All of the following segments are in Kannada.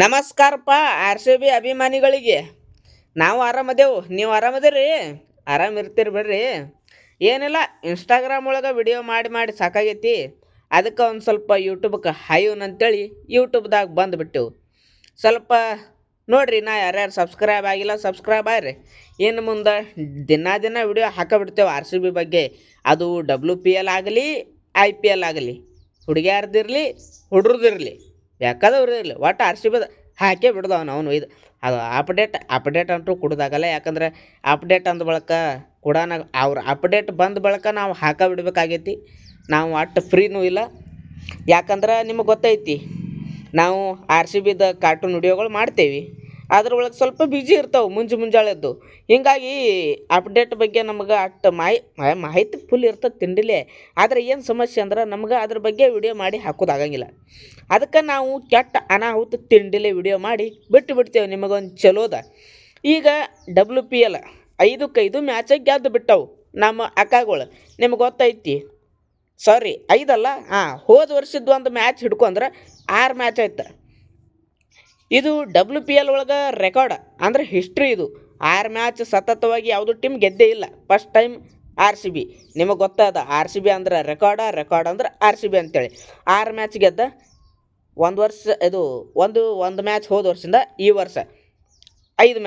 ನಮಸ್ಕಾರಪ್ಪ ಆರ್ ಸಿ ಬಿ ಅಭಿಮಾನಿಗಳಿಗೆ. ನಾವು ಆರಾಮದೇವು, ನೀವು ಆರಾಮದಿರಿ? ಆರಾಮಿರ್ತೀರಿ ಬಿಡ್ರಿ. ಏನಿಲ್ಲ, ಇನ್ಸ್ಟಾಗ್ರಾಮ್ ಒಳಗೆ ವಿಡಿಯೋ ಮಾಡಿ ಮಾಡಿ ಸಾಕಾಗೈತಿ. ಅದಕ್ಕೆ ಒಂದು ಸ್ವಲ್ಪ ಯೂಟ್ಯೂಬ್ಗೆ ಹಾಯೋನ್ ಅಂತೇಳಿ ಯೂಟ್ಯೂಬ್ದಾಗ ಬಂದುಬಿಟ್ಟೆವು. ಸ್ವಲ್ಪ ನೋಡ್ರಿ, ನಾ ಯಾರ್ಯಾರು ಸಬ್ಸ್ಕ್ರೈಬ್ ಆಗಿಲ್ಲ ಸಬ್ಸ್ಕ್ರೈಬ್ ಆಗ್ರಿ. ಇನ್ನು ಮುಂದೆ ದಿನ ವಿಡಿಯೋ ಹಾಕಿಬಿಡ್ತೇವೆ ಆರ್ ಸಿ ಬಿ ಬಗ್ಗೆ. ಅದು WPL ಆಗಲಿ IPL ಆಗಲಿ, ಹುಡುಗ್ಯಾರ್ದಿರಲಿ ಹುಡ್ರದಿರಲಿ, ಬೇಕಾದವ್ರು ಇರಲಿ, ಒಟ್ಟು ಆರ್ ಸಿ ಬಿದ ಹಾಕೇ ಬಿಡ್ದವ ನಾವು ಇದು. ಅದು ಅಪ್ಡೇಟ್ ಅಂತೂ ಕೊಡೋದಾಗಲ್ಲ, ಯಾಕಂದ್ರೆ ಅಪ್ಡೇಟ್ ಅಂದ ಬಳಕ ಕೊಡೋಣ. ಅವ್ರ ಅಪ್ಡೇಟ್ ಬಂದ ಬಳಕ ನಾವು ಹಾಕ ಬಿಡ್ಬೇಕಾಗೈತಿ. ನಾವು ಒಟ್ಟು ಫ್ರೀನೂ ಇಲ್ಲ, ಯಾಕಂದ್ರೆ ನಿಮಗೆ ಗೊತ್ತೈತಿ ನಾವು ಆರ್ ಸಿ ಬಿದ ಕಾರ್ಟೂನ್ ವಿಡಿಯೋಗಳು ಮಾಡ್ತೇವೆ. ಅದ್ರೊಳಗೆ ಸ್ವಲ್ಪ ಬ್ಯುಸಿ ಇರ್ತಾವೆ ಮುಂಜಾಳೆದ್ದು. ಹೀಗಾಗಿ ಅಪ್ಡೇಟ್ ಬಗ್ಗೆ ನಮ್ಗೆ ಅಷ್ಟು ಮಾಹಿತಿ ಫುಲ್ ಇರ್ತದೆ ತಿಂಡಿಲೇ. ಆದರೆ ಏನು ಸಮಸ್ಯೆ ಅಂದ್ರೆ ನಮ್ಗೆ ಅದ್ರ ಬಗ್ಗೆ ವಿಡಿಯೋ ಮಾಡಿ ಹಾಕೋದಾಗಂಗಿಲ್ಲ. ಅದಕ್ಕೆ ನಾವು ಕೆಟ್ಟ ಅನಾಹುತ ತಿಂಡಿಲೇ ವಿಡಿಯೋ ಮಾಡಿ ಬಿಡ್ತೇವೆ ನಿಮಗೊಂದು ಚಲೋದ. ಈಗ WPL 5-5 ಮ್ಯಾಚಾಗಿ ಗೆದ್ದು ಬಿಟ್ಟವು ನಮ್ಮ ಅಕ್ಕಗಳು. ನಿಮ್ಗೆ ಗೊತ್ತೈತಿ, ಸಾರಿ 5 ಅಲ್ಲ, ಹೋದ ವರ್ಷದ ಒಂದು ಮ್ಯಾಚ್ ಹಿಡ್ಕೊಂಡ್ರೆ 6 ಮ್ಯಾಚ್ ಆಯ್ತು. ಇದು WPL ಒಳಗೆ ರೆಕಾರ್ಡ್ ಅಂದ್ರೆ ಹಿಸ್ಟ್ರಿ. ಇದು 6 ಮ್ಯಾಚ್ ಸತತವಾಗಿ ಯಾವುದೂ ಟೀಮ್ ಗೆದ್ದೇ ಇಲ್ಲ. First time R C B. ನಿಮಗೆ ಗೊತ್ತಾದ ಆರ್ ಸಿ ಬಿ ಅಂದ್ರೆ ರೆಕಾರ್ಡ್ ಅಂದ್ರೆ ಆರ್ ಸಿ ಬಿ ಅಂತೇಳಿ. 6 ಮ್ಯಾಚ್ ಗೆದ್ದ. ಒಂದು ವರ್ಷ ಇದು ಒಂದು ಮ್ಯಾಚ್ ಹೋದ ವರ್ಷದಿಂದ ಈ ವರ್ಷ 5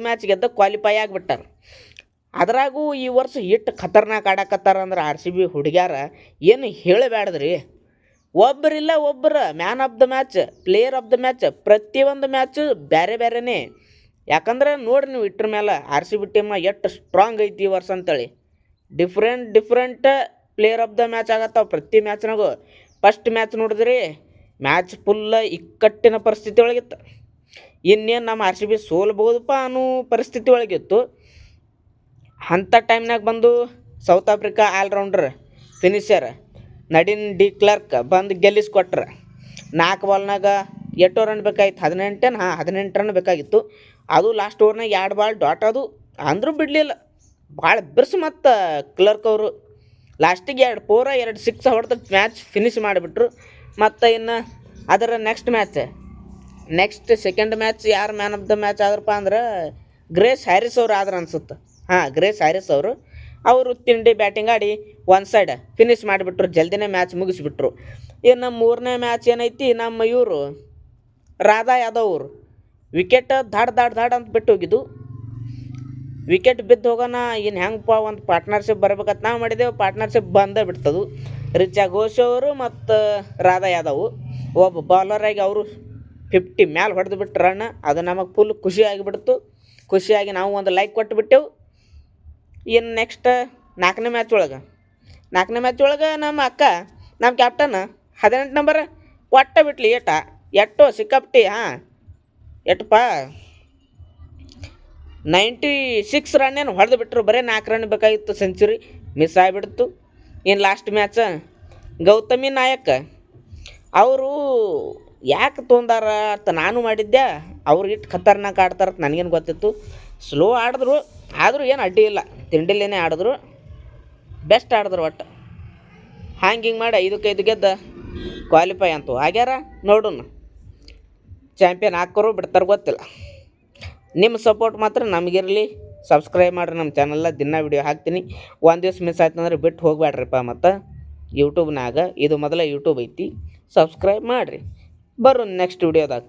ಮ್ಯಾಚ್ ಗೆದ್ದ ಕ್ವಾಲಿಫೈ ಆಗಿಬಿಟ್ಟಾರ. ಅದ್ರಾಗೂ ಈ ವರ್ಷ ಎಷ್ಟು ಖತರ್ನಾಕ್ ಆಡಕತ್ತಾರ ಅಂದ್ರೆ ಆರ್ ಸಿ ಬಿ ಹುಡುಗ್ಯಾರ ಏನು ಹೇಳಬೇಡ್ದ್ರಿ. ಒಬ್ಬರು man of the match, player of the match, ಪ್ರತಿಯೊಂದು ಮ್ಯಾಚು ಬೇರೆನೇ. ಯಾಕಂದ್ರೆ ನೋಡ್ರಿ ನೀವು ಇಟ್ರ ಮೇಲೆ ಆರ್ ಸಿ ಬಿ ಟೀಮ್ ಎಷ್ಟು ಸ್ಟ್ರಾಂಗ್ ಐತಿ ಈ ವರ್ಷ ಅಂತೇಳಿ. Different player of the match ಆಗತ್ತಾವ ಪ್ರತಿ ಮ್ಯಾಚ್ನಾಗೂ. ಫಸ್ಟ್ ಮ್ಯಾಚ್ ನೋಡಿದ್ರಿ, ಮ್ಯಾಚ್ ಫುಲ್ಲ ಇಕ್ಕಟ್ಟಿನ ಪರಿಸ್ಥಿತಿ ಒಳಗಿತ್ತು. ಇನ್ನೇನು ನಮ್ಮ ಆರ್ ಸಿ ಬಿ ಸೋಲ್ಬೋದಪ್ಪ ಅನ್ನೋ ಪರಿಸ್ಥಿತಿ ಒಳಗಿತ್ತು. ಅಂಥ ಟೈಮ್ನಾಗ ಬಂದು South Africa allrounder finisher Nadine de Klerk ಬಂದು ಗೆಲ್ಲಿಸ್ಕೊಟ್ರೆ. 4 ಬಾಲ್ನಾಗ ಎಷ್ಟು ರನ್ ಬೇಕಾಗಿತ್ತು? 18 ರನ್ ಬೇಕಾಗಿತ್ತು. ಅದು ಲಾಸ್ಟ್ ಓವರ್ನಾಗ 2 ಬಾಲ್ ಡಾಟ್ ಅದು ಅಂದರೂ ಬಿಡಲಿಲ್ಲ. ಭಾಳ ಬಿರ್ಸು. ಮತ್ತು ಕ್ಲರ್ಕ್ ಅವರು ಲಾಸ್ಟಿಗೆ 2 4 2 6 ಹೊಡೆದು ಮ್ಯಾಚ್ ಫಿನಿಶ್ ಮಾಡಿಬಿಟ್ರು. ಮತ್ತು ಇನ್ನು ಅದರ ನೆಕ್ಸ್ಟ್ ಸೆಕೆಂಡ್ ಮ್ಯಾಚ್ ಯಾರು ಮ್ಯಾನ್ ಆಫ್ ದ ಮ್ಯಾಚ್ ಆದ್ರಪ್ಪ ಅಂದ್ರೆ ಗ್ರೇಸ್ ಹ್ಯಾರಿಸ್ ಅವರು ಆದ್ರೆ ಅನ್ಸುತ್ತೆ. ಗ್ರೇಸ್ ಹ್ಯಾರಿಸ್ ಅವರು ತಿಂಡಿ ಬ್ಯಾಟಿಂಗ್ ಆಡಿ ಒನ್ ಸೈಡ್ ಫಿನಿಶ್ ಮಾಡಿಬಿಟ್ರು. ಜಲ್ದಿನೇ ಮ್ಯಾಚ್ ಮುಗಿಸ್ಬಿಟ್ರು. ಇನ್ನು 3ನೇ ಮ್ಯಾಚ್ ಏನೈತಿ, ನಮ್ಮ ಇವರು ರಾಧಾ ಯಾದವ್ ಅವರು ವಿಕೆಟ್ ದಾಡ್ ಅಂತ ಬಿಟ್ಟು ಹೋಗಿದ್ದು. ವಿಕೆಟ್ ಬಿದ್ದು ಹೋಗೋಣ, ಇನ್ನು ಹೆಂಗಪ್ಪ ಒಂದು ಪಾರ್ಟ್ನರ್ಶಿಪ್ ಬರ್ಬೇಕಂತ ನಾವು ಮಾಡಿದೆವು. ಪಾರ್ಟ್ನರ್ಶಿಪ್ ಬಂದೇ ಬಿಡ್ತದು. ರಿಚಾ ಘೋಷ್ ಅವರು ಮತ್ತು ರಾಧಾ ಯಾದವ್ ಒಬ್ಬ ಬೌಲರಾಗಿ ಅವರು 50 ಮ್ಯಾಲೆ ಹೊಡೆದು ಬಿಟ್ಟು ರನ್. ಅದು ನಮಗೆ ಫುಲ್ ಖುಷಿಯಾಗಿ ನಾವು ಒಂದು ಲೈಕ್ ಕೊಟ್ಟು ಇನ್ನು ನೆಕ್ಸ್ಟ್ 4ನೇ ಮ್ಯಾಚ್ ಒಳಗೆ ನಮ್ಮ ಅಕ್ಕ, ನಮ್ಮ ಕ್ಯಾಪ್ಟನ್ 18 ನಂಬರ್ ಕೊಟ್ಟ ಬಿಟ್ಲಿ. ಎಟ್ಟೋ ಸಿಕ್ಕಾಪಟ್ಟಿ. ಎಟ್ಟಪ್ಪ 96 ರನ್ ಏನು ಹೊಡೆದು ಬಿಟ್ಟರು. ಬರೀ 4 ರನ್ ಬೇಕಾಗಿತ್ತು, ಸೆಂಚುರಿ ಮಿಸ್ ಆಗಿಬಿಡ್ತು. ಇನ್ನು ಲಾಸ್ಟ್ ಮ್ಯಾಚ್ ಗೌತಮಿ ನಾಯಕ್ ಅವರು ಯಾಕೆ ತೊಂದಾರ ಅಂತ ನಾನು ಮಾಡಿದ್ದೆ. ಅವ್ರು ಇಟ್ಟು ಖತರ್ನಾಕ್ ಆಡ್ತಾರಂತ ನನಗೇನು ಗೊತ್ತಿತ್ತು. ಸ್ಲೋ ಆಡಿದ್ರು, ಆದರೂ ಏನು ಅಡ್ಡಿ ಇಲ್ಲ, ತಿಂಡಿಲೇನೆ ಆಡಿದ್ರು, ಬೆಸ್ಟ್ ಆಡಿದ್ರು. ಒಟ್ಟು ಹಿಂಗೆ ಮಾಡಿ 5-5 ಗೆದ್ದ ಕ್ವಾಲಿಫೈ ಅಂತೂ ಆಗ್ಯಾರ. ನೋಡೋಣ ಚಾಂಪಿಯನ್ ಹಾಕೋರು ಬಿಡ್ತಾರೆ ಗೊತ್ತಿಲ್ಲ. ನಿಮ್ಮ ಸಪೋರ್ಟ್ ಮಾತ್ರ ನಮಗಿರಲಿ. ಸಬ್ಸ್ಕ್ರೈಬ್ ಮಾಡಿರಿ ನಮ್ಮ ಚಾನಲ್ನ. ದಿನ ವಿಡಿಯೋ ಹಾಕ್ತೀನಿ. ಒಂದು ದಿವ್ಸ ಮಿಸ್ ಆಯ್ತು ಅಂದ್ರೆ ಬಿಟ್ಟು ಹೋಗ್ಬೇಡ್ರಿಪ್ಪ. ಮತ್ತು ಯೂಟ್ಯೂಬ್ನಾಗ ಇದು ಮೊದಲ ಯೂಟ್ಯೂಬ್ ಐತಿ, ಸಬ್ಸ್ಕ್ರೈಬ್ ಮಾಡಿರಿ. ಬರೋ ನೆಕ್ಸ್ಟ್ ವಿಡಿಯೋದಾಗ.